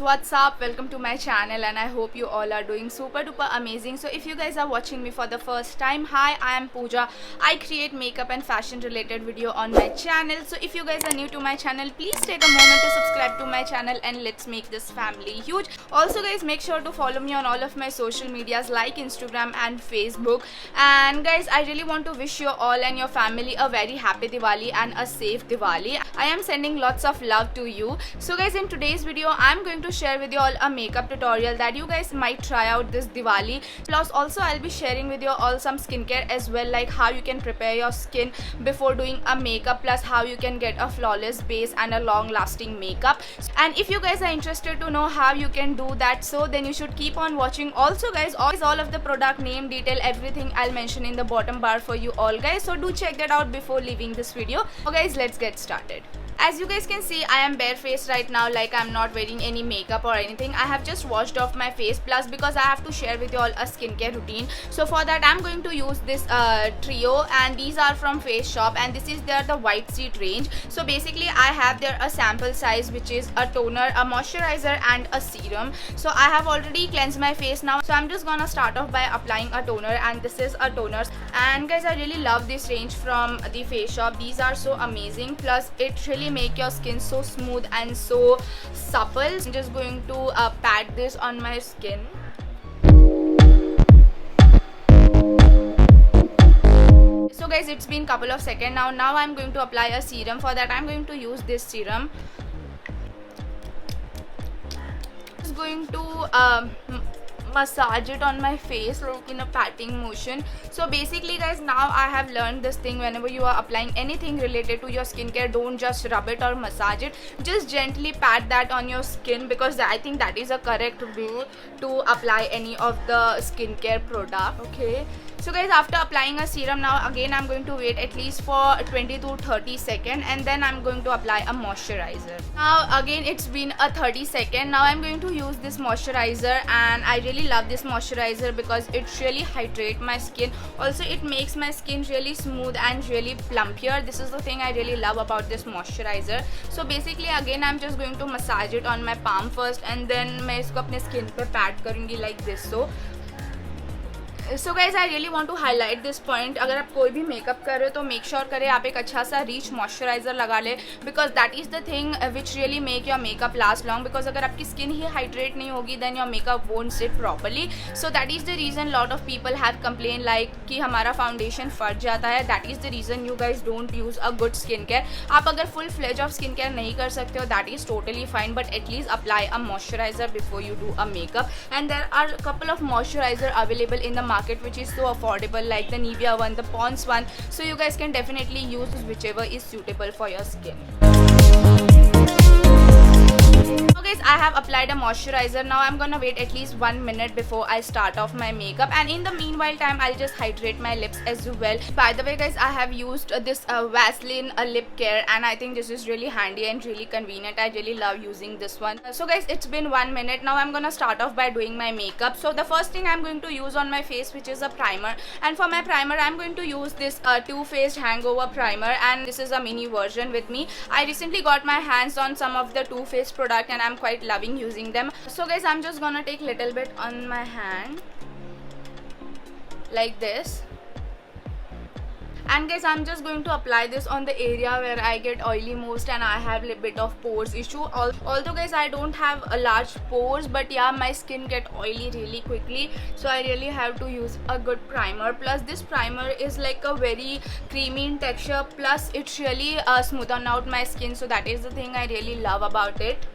what's up? Welcome to my channel and I hope you all are doing super duper amazing. So if you guys are watching me for the first time, hi, I am Pooja. I create makeup and fashion related video on my channel. So if you guys are new to my channel, please take a moment to subscribe to my channel and let's make this family huge. Also guys, make sure to follow me on all of my social medias like Instagram and Facebook. And guys, I really want to wish you all and your family a very happy Diwali and a safe Diwali. I am sending lots of love to you. So guys, in today's video I'm going to share with you all a makeup tutorial that you guys might try out this Diwali. Plus also I'll be sharing with you all some skincare as well, like how you can prepare your skin before doing a makeup, plus how you can get a flawless base and a long lasting makeup. And if you guys are interested to know how you can do that, so then you should keep on watching. Also guys, all of the product name, detail, everything I'll mention in the bottom bar for you all guys, so do check that out before leaving this video. So guys, let's get started. As you guys can see, I am barefaced right now, like I'm not wearing any makeup or anything. I have just washed off my face, plus because I have to share with you all a skincare routine. So for that I'm going to use this trio, and these are from Face Shop, and this is the White Seed range. So basically I have there a sample size which is a toner, a moisturizer and a serum. So I have already cleansed my face now, so I'm just gonna start off by applying a toner, and this is a toner. And guys, I really love this range from the Face Shop. These are so amazing, plus it really make your skin so smooth and so supple. I'm just going to pat this on my skin. So guys, it's been couple of seconds now I'm going to apply a serum. For that I'm going to use this serum. Just going to massage it on my face like in a patting motion. So basically guys, now I have learned this thing: whenever you are applying anything related to your skincare, don't just rub it or massage it, just gently pat that on your skin, because I think that is a correct way to apply any of the skincare product. Okay, so guys, after applying a serum, now again I'm going to wait at least for 20 to 30 seconds, and then I'm going to apply a moisturizer. Now again it's been a 30 seconds. Now I'm going to use this moisturizer, and I really love this moisturizer because it really hydrates my skin. Also it makes my skin really smooth and really plumpier. This is the thing I really love about this moisturizer. So basically again I'm just going to massage it on my palm first, and then मैं इसको अपने skin पे pat करूँगी like this. So guys, I really want to highlight this point. अगर आप कोई भी makeup कर रहे हो तो मेक श्योर करें आप एक अच्छा सा रिच मॉइस्चराइजर लगा ले, because that is the thing which really make your makeup last long. Because अगर आपकी स्किन ही हाइड्रेट नहीं होगी, then your makeup won't sit properly. So that is the reason lot of people have complain like कि हमारा foundation फट जाता है. That is the reason you guys don't use a good skin care. आप अगर full fledge of skin care नहीं कर सकते हो, that is totally fine, but at least apply a moisturiser before you do a makeup. And there are couple of moisturiser available in the market which is so affordable, like the Nivea one, the Pond's one. So you guys can definitely use whichever is suitable for your skin. So guys, I have applied a moisturizer. Now I'm gonna wait at least 1 minute before I start off my makeup, and in the meanwhile time I'll just hydrate my lips as well. By the way guys, I have used this Vaseline lip care, and I think this is really handy and really convenient. I really love using this one. So guys, it's been 1 minute. Now I'm gonna start off by doing my makeup. So the first thing I'm going to use on my face, which is a primer, and for my primer I'm going to use this Too Faced Hangover primer, and this is a mini version with me. I recently got my hands on some of the Too Faced product, and I'm quite loving using them. So guys, I'm just gonna take little bit on my hand like this, and guys, I'm just going to apply this on the area where I get oily most and I have a bit of pores issue. Although guys, I don't have a large pores, but yeah, my skin get oily really quickly, so I really have to use a good primer. Plus this primer is like a very creamy in texture, plus it really smoothen out my skin, so that is the thing I really love about it.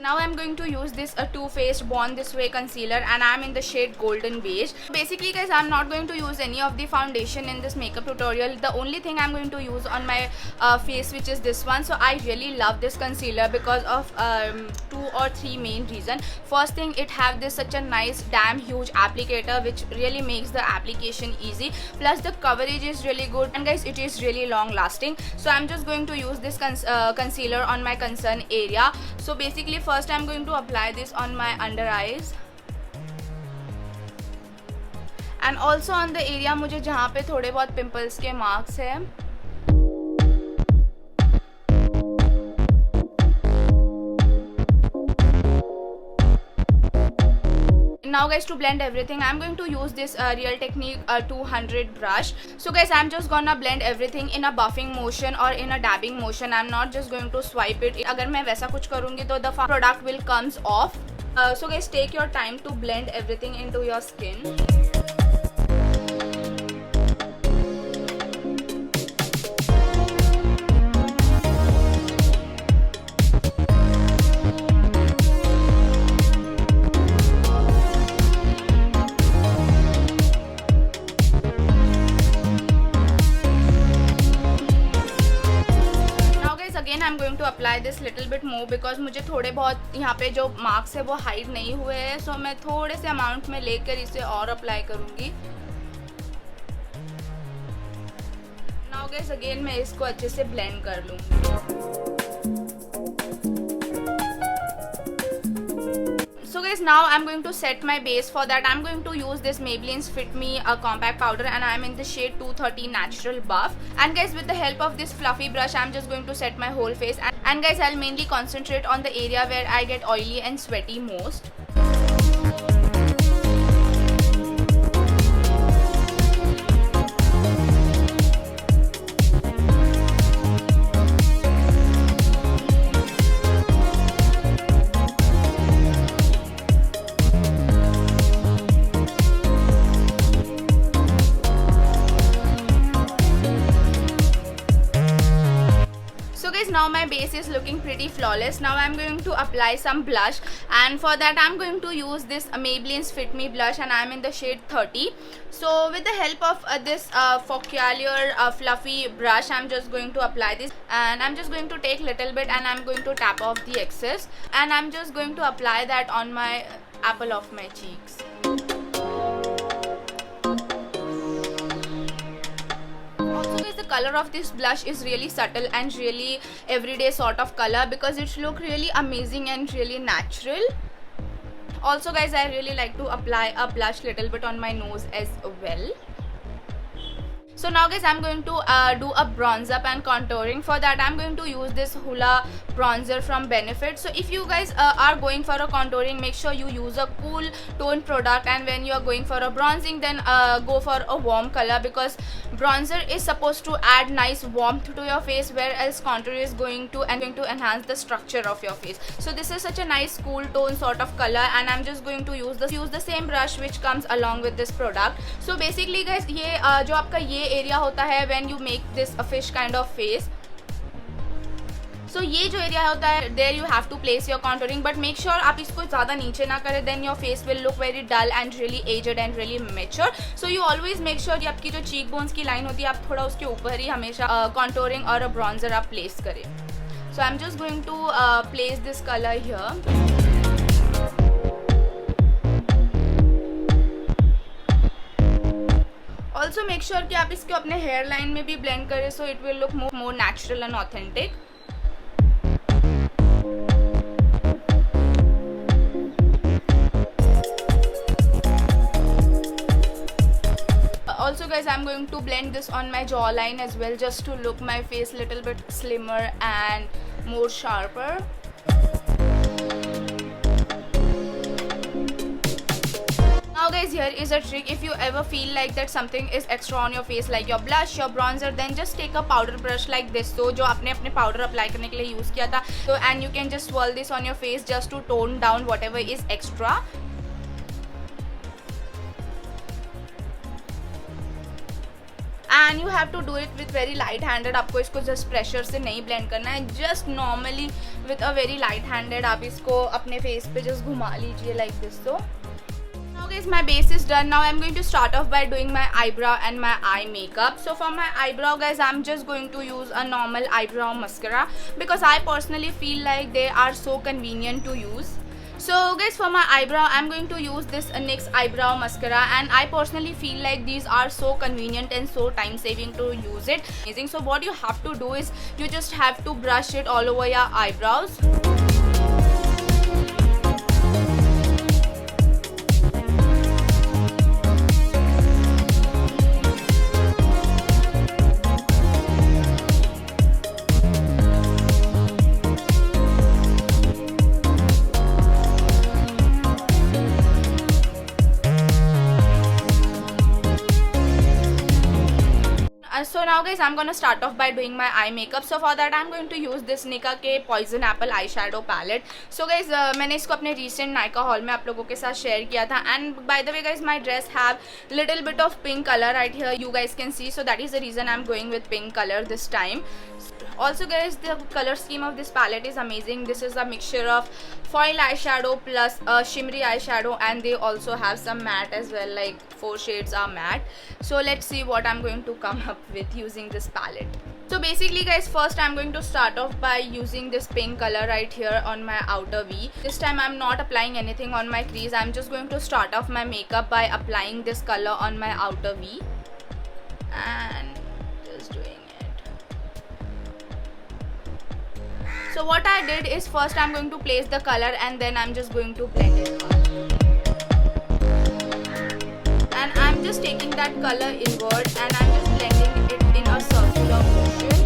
Now I'm going to use this Too Faced Born This Way concealer, and I'm in the shade Golden Beige. Basically guys, I'm not going to use any of the foundation in this makeup tutorial. The only thing I'm going to use on my face, which is this one. So I really love this concealer because of 2 or 3 main reasons. First thing, it have this such a nice damn huge applicator which really makes the application easy. Plus the coverage is really good, and guys, it is really long lasting. So I'm just going to use this concealer on my concern area. So basically first I'm going to apply this on my under eyes, and also on the area मुझे जहाँ पे थोड़े बहुत pimples के marks हैं. Now guys, to blend everything I'm going to use this Real Technique 200 brush. So guys, I'm just gonna blend everything in a buffing motion or in a dabbing motion. I'm not just going to swipe it. अगर मैं वैसा कुछ करूँगी तो the product will comes off. So guys, take your time to blend everything into your skin. Again I am going to apply this little bit more because मुझे थोड़े बहुत यहाँ पे जो मार्क्स है वो हाइड नहीं हुए हैं. सो मैं थोड़े से अमाउंट में लेकर इसे और अप्लाई करूँगी. नाउ गाइस, अगेन मैं इसको अच्छे से ब्लेंड कर लूँगी. So guys, now I'm going to set my base. For that I'm going to use this Maybelline's Fit Me compact powder, and I'm in the shade 230 Natural Buff. And guys, with the help of this fluffy brush I'm just going to set my whole face, and guys, I'll mainly concentrate on the area where I get oily and sweaty most. Now my base is looking pretty flawless. Now I'm going to apply some blush, and for that I'm going to use this Maybelline's Fit Me blush, and I'm in the shade 30. So with the help of this Focalier fluffy brush, I'm just going to apply this, and I'm just going to take little bit and I'm going to tap off the excess, and I'm just going to apply that on my apple of my cheeks. The color of this blush is really subtle and really everyday sort of color, because it looks really amazing and really natural. Also guys, I really like to apply a blush little bit on my nose as well. So now guys, I'm going to do a bronze up and contouring. For that I'm going to use this Hoola bronzer from Benefit. So if you guys are going for a contouring, make sure you use a cool tone product, and when you are going for a bronzing, then go for a warm color, because bronzer is supposed to add nice warmth to your face, whereas contour is going to enhance the structure of your face. So this is such a nice cool tone sort of color, and I'm just going to use the same brush which comes along with this product. So basically guys, ये जो आपका ये area होता है when you make this a fish kind of face, so ये जो area होता है, there you have to place your contouring, but make sure आप इसको ज़्यादा नीचे ना करें, then your face will look very dull and really aged and really mature. So you always make sure कि आपकी जो cheek bones की line होती है, आप थोड़ा उसके ऊपर ही हमेशा contouring और bronzer आप place करें. So I'm just going to place this color here. Also make sure कि आप इसको अपने हेयर लाइन में भी blend करें, so it will look more natural and authentic. Also guys, I'm going to blend this on my jawline as well, just to look my face little bit slimmer and more sharper. Now guys, here is a trick. If you ever feel like that something is extra on your face, like your blush, your bronzer, then just take a powder brush like this, so जो आपने अपने powder apply करने के लिए use किया था, so and you can just swirl this on your face just to tone down whatever is extra. And you have to do it with very light handed. आपको इसको just pressure से नहीं blend करना है, just normally with a very light handed आप इसको अपने face पे just घुमा लीजिए like this. So now guys, my base is done. Now I'm going to start off by doing my eyebrow and my eye makeup. So for my eyebrow guys, I'm just going to use a normal eyebrow mascara, because I personally feel like they are so convenient to use. So guys, for my eyebrow I'm going to use this NYX eyebrow mascara, and I personally feel like these are so convenient and so time saving to use it. Amazing. So what you have to do is you just have to brush it all over your eyebrows. now guys, I'm gonna start off by doing my eye makeup. So for that I'm going to use this Nika के Poison Apple eyeshadow palette. So guys, मैंने इसको अपने recent Nykaa haul में आप लोगों के साथ share किया था. And by the way guys, my dress have little bit of pink color right here. You guys can see. So that is the reason I'm going with pink color this time. Also guys, the color scheme of this palette is amazing. This is a mixture of foil eyeshadow plus a shimmery eyeshadow, and they also have some matte as well, like 4 shades are matte. So let's see what I'm going to come up with using this palette. So basically guys, first I'm going to start off by using this pink color right here on my outer V. This time I'm not applying anything on my crease. I'm just going to start off my makeup by applying this color on my outer V and just doing it. So what I did is first I'm going to place the color and then I'm just going to blend it out. And I'm just taking that color inward and I'm just blending it in a circular motion.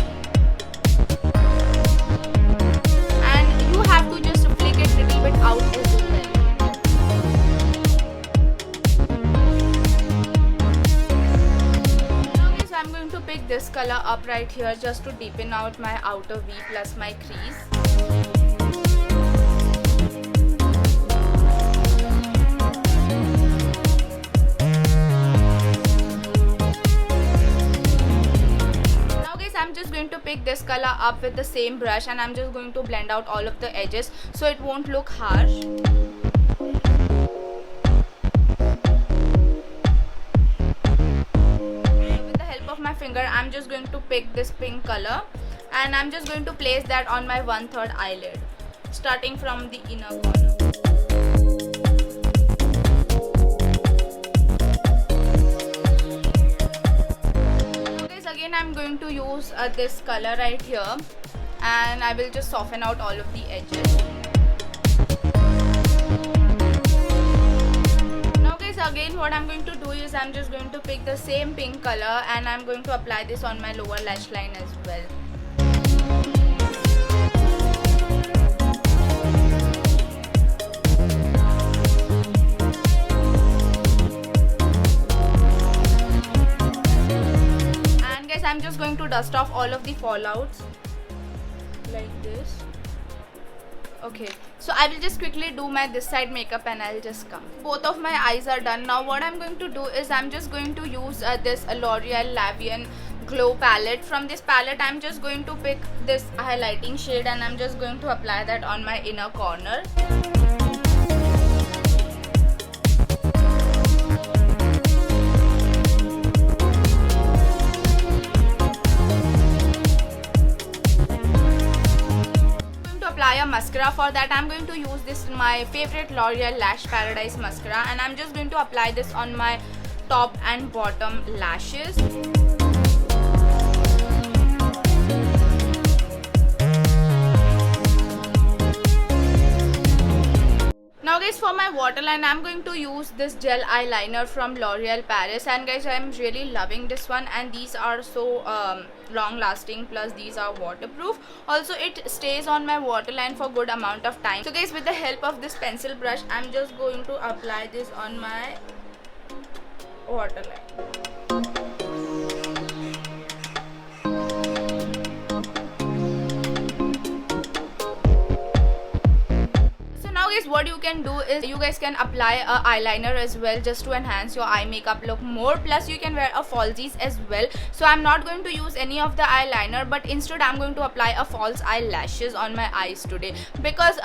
And you have to just flick it a little bit out as well. Now guys, I'm going to pick this color up right here just to deepen out my outer V plus my crease. I'm just going to pick this color up with the same brush and I'm just going to blend out all of the edges so it won't look harsh. With the help of my finger, I'm just going to pick this pink color and I'm just going to place that on my 1/3 eyelid, starting from the inner corner. Again, I'm going to use this color right here and I will just soften out all of the edges. Now guys, again what I'm going to do is I'm just going to pick the same pink color and I'm going to apply this on my lower lash line as well. I'm just going to dust off all of the fallouts like this. Okay, so I will just quickly do my this side makeup and I'll just come. Both of my eyes are done. Now what I'm going to do is I'm just going to use this L'Oreal Lavian Glow palette. From this palette I'm just going to pick this highlighting shade and I'm just going to apply that on my inner corner. A mascara. For that I'm going to use this my favorite L'Oreal Lash Paradise mascara and I'm just going to apply this on my top and bottom lashes. Now guys, for my waterline I'm going to use this gel eyeliner from L'Oreal Paris, and guys I'm really loving this one and these are so long lasting, plus these are waterproof. Also it stays on my waterline for good amount of time. So guys, with the help of this pencil brush I'm just going to apply this on my waterline. Guys, what you can do is you guys can apply a eyeliner as well just to enhance your eye makeup look more, plus you can wear a falsies as well. So I'm not going to use any of the eyeliner, but instead I'm going to apply a false eyelashes on my eyes today, because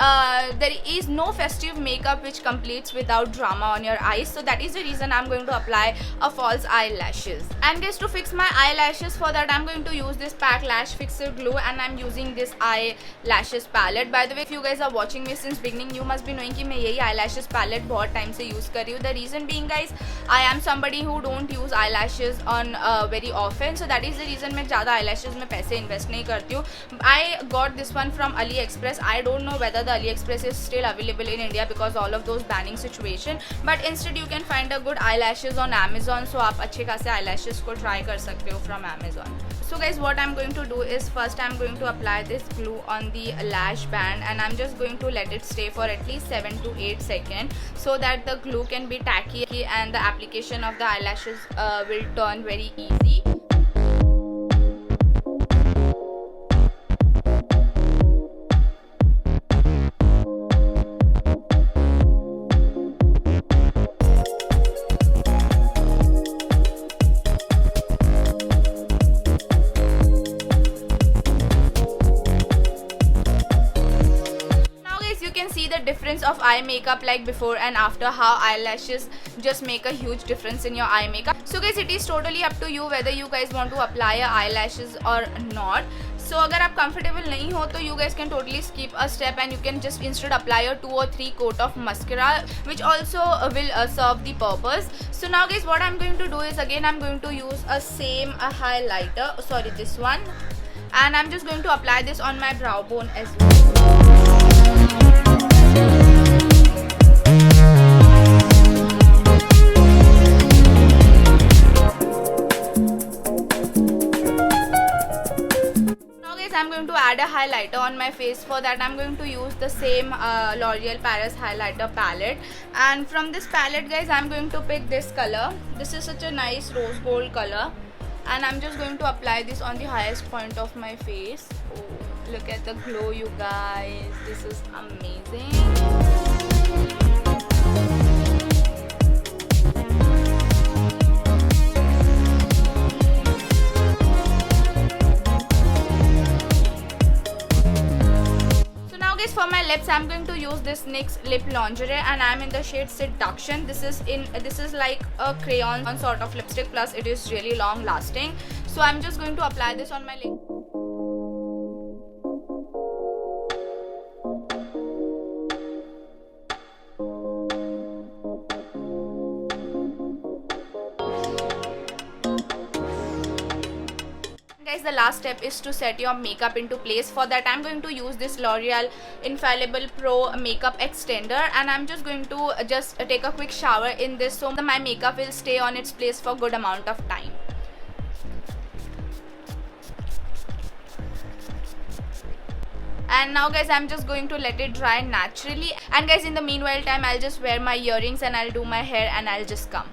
there is no festive makeup which completes without drama on your eyes. So that is the reason I'm going to apply a false eyelashes. And guys, to fix my eyelashes, for that I'm going to use this PAC Lash Fixer glue and I'm using this eyelashes palette. By the way, if you guys are watching me since beginning, you must be knowing कि मैं यही eyelashes palette बहुत time से use कर रही हूँ. The reason being guys, I am somebody who don't use eyelashes on very often, so that is the reason मैं ज़्यादा eyelashes में पैसे invest नहीं करती हूँ. I got this one from AliExpress. I don't know whether the AliExpress is still available in India because all of those banning situation, but instead you can find a good eyelashes on Amazon. So आप अच्छे खासे eyelashes को try कर सकते हो from Amazon. So guys, what I'm going to do is first I'm going to apply this glue on the lash band and I'm just going to let it stay for at least 7 to 8 seconds so that the glue can be tacky and the application of the eyelashes will turn very easy. difference of eye makeup like before and after, how eyelashes just make a huge difference in your eye makeup. So guys, it is totally up to you whether you guys want to apply your eyelashes or not. So अगर आप comfortable नहीं हो तो you guys can totally skip a step and you can just instead apply a 2 or 3 coat of mascara, which also will serve the purpose. So now guys, what I'm going to do is, again I'm going to use a same highlighter, sorry, this one, and I'm just going to apply this on my brow bone as well. I'm going to add a highlighter on my face. For that I'm going to use the same L'Oreal Paris highlighter palette, and from this palette guys I'm going to pick this color. This is such a nice rose gold color, and I'm just going to apply this on the highest point of my face. Oh, look at the glow you guys, this is amazing. For my lips I'm going to use this NYX lip lingerie, and I'm in the shade Seduction. This is like a crayon sort of lipstick, plus it is really long lasting. So I'm just going to apply this on my lip. Guys, the last step is to set your makeup into place. For that I'm going to use this L'Oreal Infallible Pro makeup extender, and I'm just going to take a quick shower in this so my makeup will stay on its place for good amount of time. And now guys, I'm just going to let it dry naturally, and guys in the meanwhile time I'll just wear my earrings and I'll do my hair and I'll just come.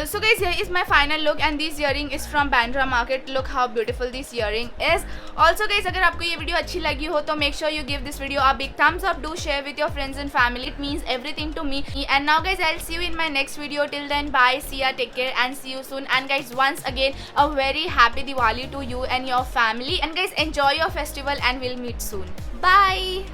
So guys, here is my final look, and this earring is from Bandra Market. Look how beautiful this earring is. Also guys, अगर आपको ये video अच्छी लगी हो तो make sure you give this video a big thumbs up. Do share with your friends and family. It means everything to me. And now guys, I'll see you in my next video. Till then, bye, see ya, take care, and see you soon. And guys, once again, a very happy Diwali to you and your family. And guys, enjoy your festival, and we'll meet soon. Bye.